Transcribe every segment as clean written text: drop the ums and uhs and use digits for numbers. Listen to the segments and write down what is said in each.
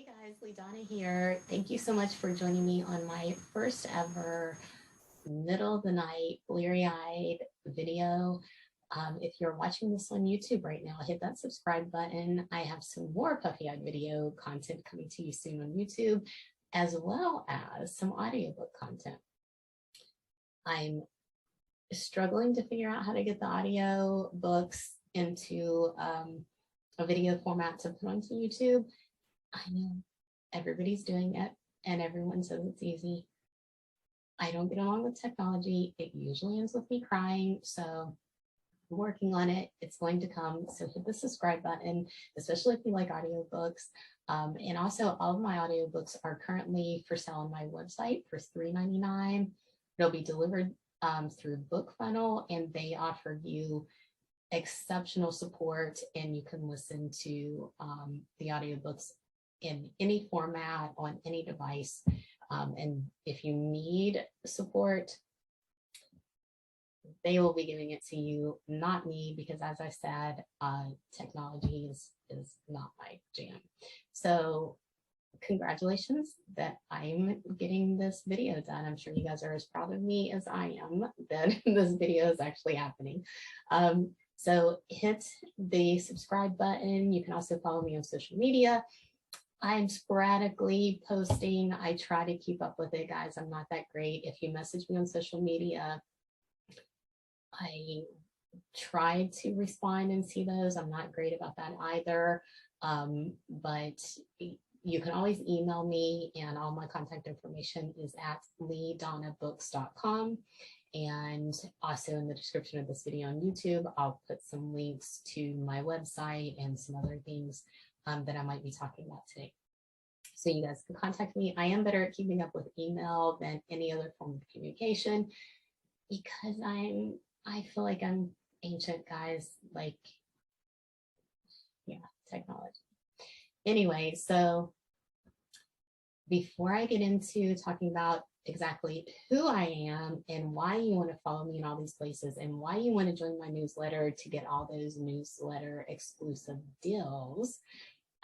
Guys, Lee Donna here. Thank you so much for joining me on my first ever middle of the night, bleary eyed video. If you're watching this on YouTube right now, hit that subscribe button. I have some more puffy eyed video content coming to you soon on YouTube, as well as some audiobook content. I'm struggling to figure out how to get the audio books into a video format to put onto YouTube. I know everybody's doing it and everyone says it's easy. I don't get along with technology. It usually ends with me crying. So I'm working on it. It's going to come. So hit the subscribe button, especially if you like audiobooks. And also all of my audiobooks are currently for sale on my website for $3.99. They'll be delivered through BookFunnel, and they offer you exceptional support, and you can listen to the audiobooks in any format on any device. And if you need support, they will be giving it to you, not me, because as I said, technology is not my jam. So congratulations that I'm getting this video done. I'm sure you guys are as proud of me as I am that this video is actually happening. So hit the subscribe button. You can also follow me on social media. I'm sporadically posting. I try to keep up with it, guys. I'm not that great. If you message me on social media, I try to respond and see those. I'm not great about that either. But you can always email me, and all my contact information is at leedonnabooks.com. And also in the description of this video on YouTube, I'll put some links to my website and some other things that I might be talking about today. So you guys can contact me. I am better at keeping up with email than any other form of communication because I feel like I'm ancient, guys, like, yeah, technology. Anyway, so before I get into talking about exactly who I am and why you want to follow me in all these places and why you want to join my newsletter to get all those newsletter exclusive deals,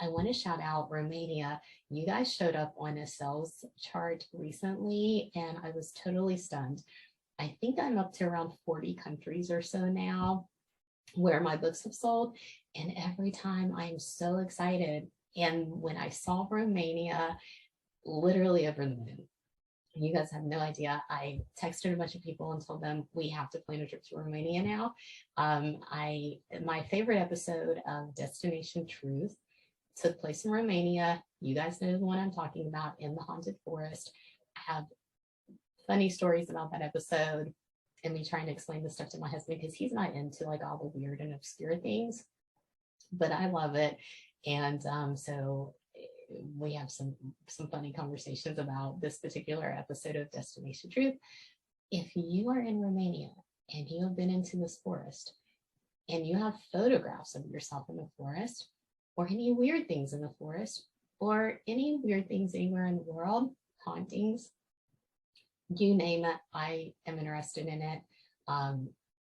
I want to shout out Romania. You guys showed up on a sales chart recently, and I was totally stunned. I think I'm up to around 40 countries or so now where my books have sold, and every time I'm so excited. And when I saw Romania, literally over the moon. You guys have no idea. I texted a bunch of people and told them we have to plan a trip to Romania now. My favorite episode of Destination Truth took place in Romania. You guys know the one I'm talking about, in the haunted forest. I have funny stories about that episode and me trying to explain this stuff to my husband because he's not into like all the weird and obscure things, but I love it. And so we have some funny conversations about this particular episode of Destination Truth. If you are in Romania and you have been into this forest and you have photographs of yourself in the forest, or any weird things in the forest, or any weird things anywhere in the world, hauntings, you name it, I am interested in it.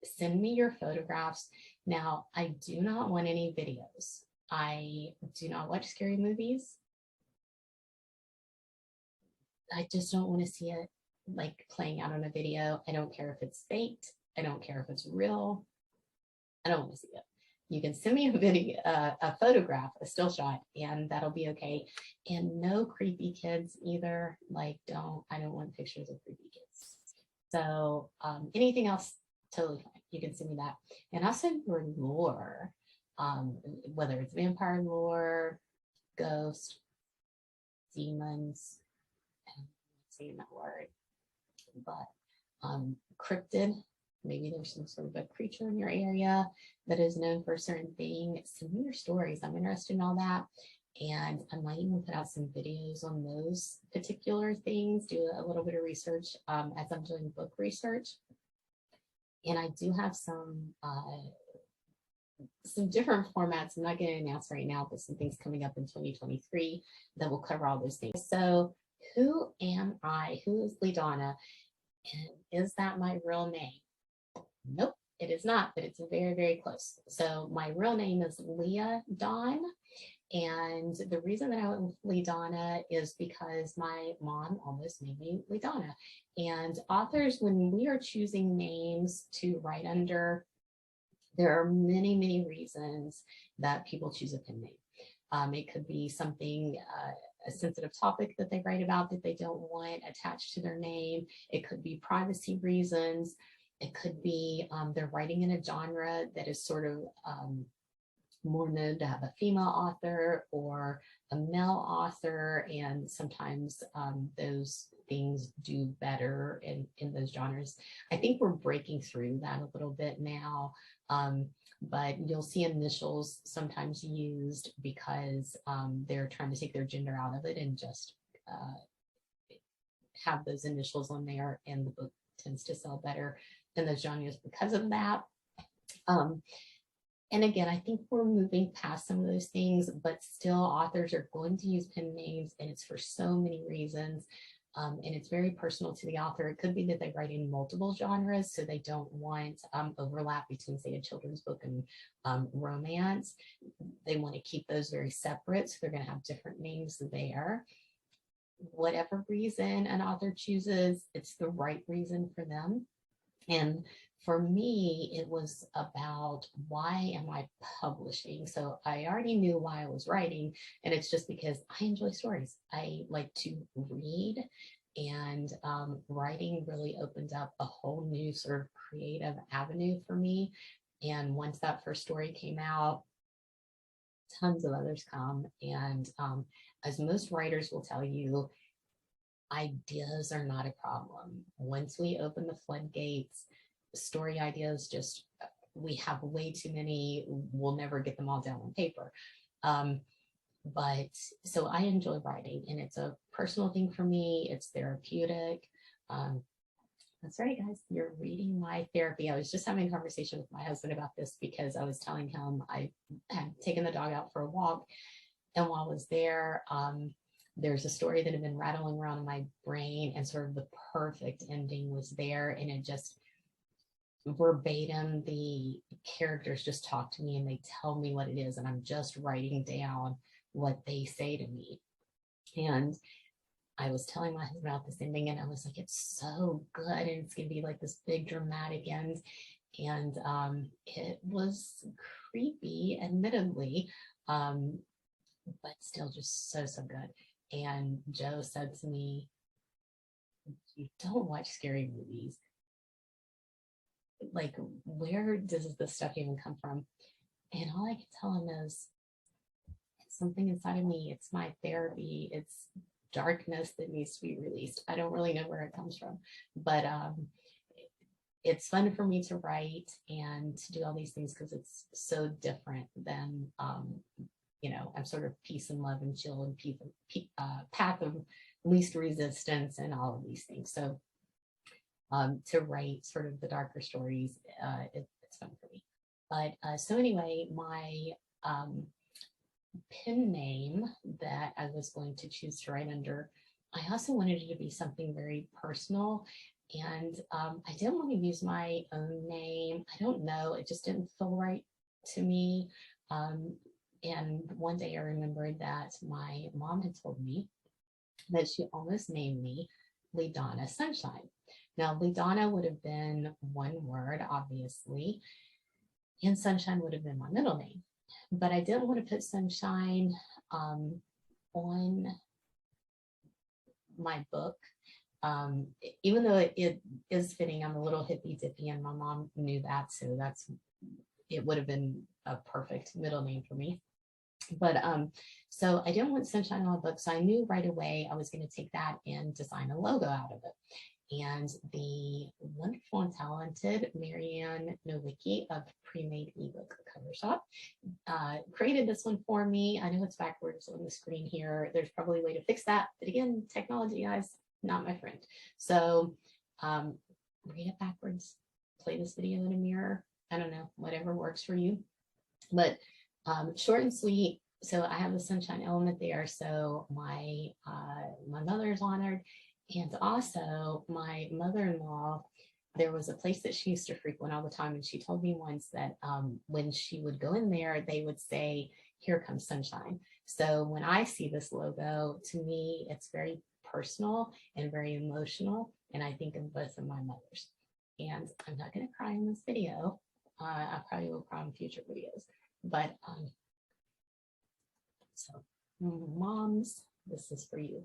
Send me your photographs. Now, I do not want any videos. I do not watch scary movies. I just don't want to see it like playing out on a video. I don't care if it's faked. I don't care if it's real. I don't want to see it. You can send me a video, a photograph, a still shot, and that'll be okay. And no creepy kids either. Like, I don't want pictures of creepy kids. So anything else, totally fine. You can send me that. And also your lore, whether it's vampire lore, ghost, demons, I'm not saying that word, but cryptid. Maybe there's some sort of a creature in your area that is known for a certain thing. Send me your stories. I'm interested in all that. And I might even put out some videos on those particular things, do a little bit of research as I'm doing book research. And I do have some different formats. I'm not going to announce right now, but some things coming up in 2023 that will cover all those things. So who am I? Who is Lee Donna? And is that my real name? Nope, it is not, but it's very, very close. So my real name is Leah Dawn, And the reason that I went with LiDonna is because my mom almost made me LiDonna. And authors, when we are choosing names to write under, there are many, many reasons that people choose a pen name. It could be something, a sensitive topic that they write about that they don't want attached to their name. It could be privacy reasons. It could be they're writing in a genre that is sort of more known to have a female author or a male author, and sometimes those things do better in those genres. I think we're breaking through that a little bit now, but you'll see initials sometimes used because they're trying to take their gender out of it and just have those initials on there, and the book tends to sell better in those genres because of that. And again, I think we're moving past some of those things, but still authors are going to use pen names, and it's for so many reasons. And it's very personal to the author. It could be that they write in multiple genres, so they don't want overlap between, say, a children's book and romance. They want to keep those very separate, so they're going to have different names there. Whatever reason an author chooses, it's the right reason for them. And for me, it was about, why am I publishing? So I already knew why I was writing, and it's just because I enjoy stories. I like to read, and writing really opened up a whole new sort of creative avenue for me. And once that first story came out, tons of others come. And as most writers will tell you, ideas are not a problem. Once we open the floodgates, story ideas just, we have way too many. We'll never get them all down on paper. But so I enjoy writing, and it's a personal thing for me. It's therapeutic. That's right, guys. You're reading my therapy. I was just having a conversation with my husband about this because I was telling him I had taken the dog out for a walk, and while I was there, there's a story that had been rattling around in my brain, and sort of the perfect ending was there, and it just verbatim, the characters just talk to me and they tell me what it is, and I'm just writing down what they say to me. And I was telling my husband about this ending, and I was like, it's so good, and it's gonna be like this big dramatic end. And it was creepy, admittedly, but still just so good. And Joe said to me, you don't watch scary movies. Like, where does this stuff even come from? And all I could tell him is, it's something inside of me. It's my therapy. It's darkness that needs to be released. I don't really know where it comes from, but it's fun for me to write and to do all these things because it's so different than, you know, I'm sort of peace and love and chill and path of least resistance and all of these things. So to write sort of the darker stories, it's fun for me. But so anyway, my pen name that I was going to choose to write under, I also wanted it to be something very personal. And I didn't want to use my own name. I don't know, it just didn't feel right to me. And one day I remembered that my mom had told me that she almost named me LiDonna Sunshine. Now, LiDonna would have been one word, obviously, and Sunshine would have been my middle name. But I didn't want to put Sunshine on my book, even though it is fitting. I'm a little hippy dippy, and my mom knew that, so it would have been a perfect middle name for me. But so I didn't want Sunshine on my book, so I knew right away I was going to take that and design a logo out of it. And the wonderful and talented Marianne Nowicki of Pre-Made Ebook Cover Shop created this one for me. I know it's backwards on the screen here. There's probably a way to fix that. But again, technology, guys, not my friend. So read it backwards, play this video in a mirror. I don't know, whatever works for you. But short and sweet. So I have the sunshine element there. So my mother is honored. And also my mother-in-law, there was a place that she used to frequent all the time. And she told me once that when she would go in there, they would say, here comes sunshine. So when I see this logo, to me, it's very personal and very emotional. And I think of both of my mothers. And I'm not going to cry in this video. I probably will cry in future videos. But so moms, this is for you.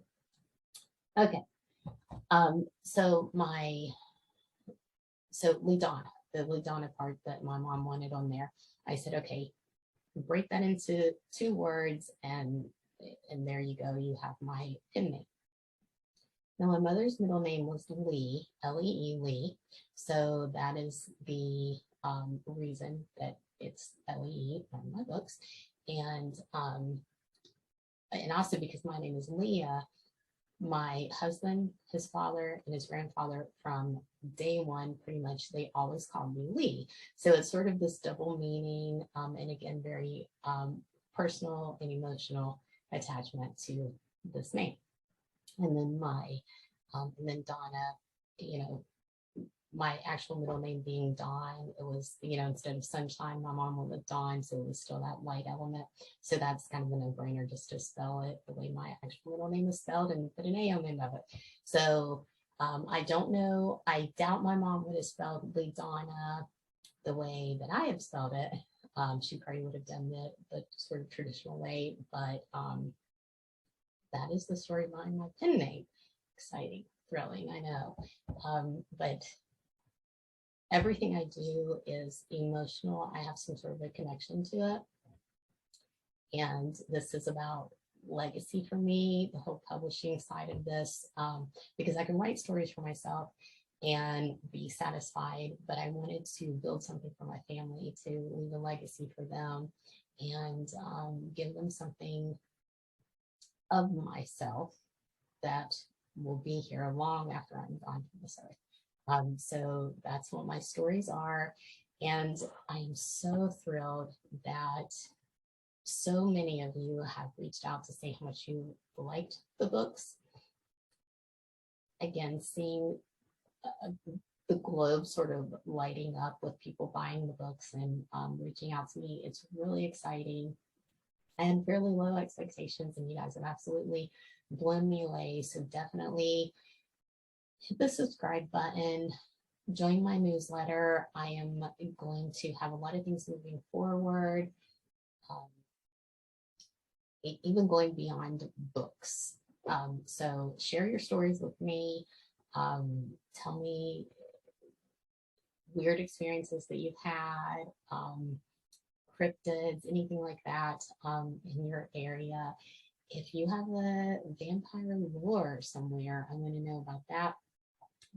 Okay. So LiDonna, the LiDonna part that my mom wanted on there, I said, okay, break that into 2 words, and there you go, you have my pen name. Now my mother's middle name was Lee, L-E-E, Lee. So that is the reason that it's L-E-E on my books. And also because my name is Leah, my husband, his father, and his grandfather from day one, pretty much, they always called me Lee. So it's sort of this double meaning, and again, very personal and emotional attachment to this name. And then and then Donna, you know, my actual middle name being Dawn, it was, instead of sunshine, my mom went with Dawn, so it was still that light element. So that's kind of a no-brainer just to spell it the way my actual middle name is spelled and put an A on the end of it. So I don't know, I doubt my mom would have spelled LiDonna the way that I have spelled it. She probably would have done the sort of traditional way, but that is the story behind my pen name. Exciting, thrilling, I know. But everything I do is emotional. I have some sort of a connection to it. And this is about legacy for me, the whole publishing side of this, because I can write stories for myself and be satisfied, but I wanted to build something for my family, to leave a legacy for them, and give them something of myself that will be here long after I'm gone from this earth. So that's what my stories are. And I'm so thrilled that so many of you have reached out to say how much you liked the books. Again, seeing the globe sort of lighting up with people buying the books and reaching out to me, it's really exciting. I had fairly low expectations, and you guys have absolutely blown me away. So definitely hit the subscribe button, join my newsletter. I am going to have a lot of things moving forward, even going beyond books. So share your stories with me. Tell me weird experiences that you've had, cryptids, anything like that in your area. If you have a vampire lore somewhere, I want to know about that.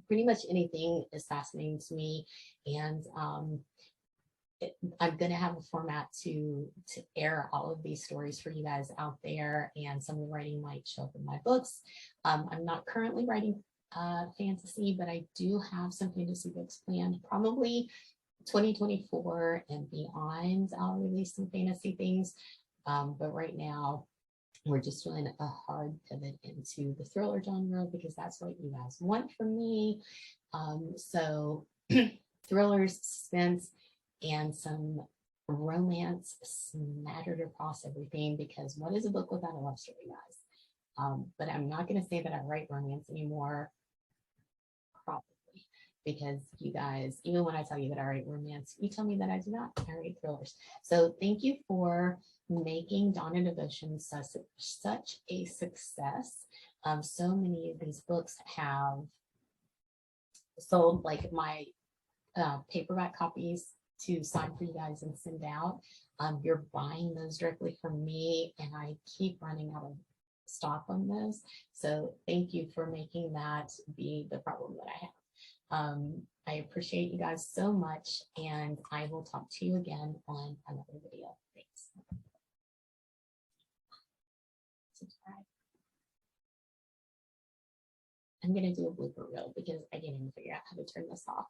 Pretty much anything is fascinating to me, and I'm going to have a format to air all of these stories for you guys out there, and some of the writing might show up in my books. I'm not currently writing fantasy, but I do have some fantasy books planned, probably 2024 and beyond. I'll release some fantasy things, but right now we're just doing a hard pivot into the thriller genre because that's what you guys want from me. So thrillers, suspense, and some romance smattered across everything, because what is a book without a love story, guys? But I'm not going to say that I write romance anymore, probably, because you guys, even when I tell you that I write romance, you tell me that I do not. I write thrillers. So thank you for making Dawn and Devotion such a success. So many of these books have sold, like my paperback copies to sign for you guys and send out. You're buying those directly from me, and I keep running out of stock on those. So thank you for making that be the problem that I have. I appreciate you guys so much, and I will talk to you again on another video. Thanks. Subscribe. I'm going to do a blooper reel because I didn't even figure out how to turn this off.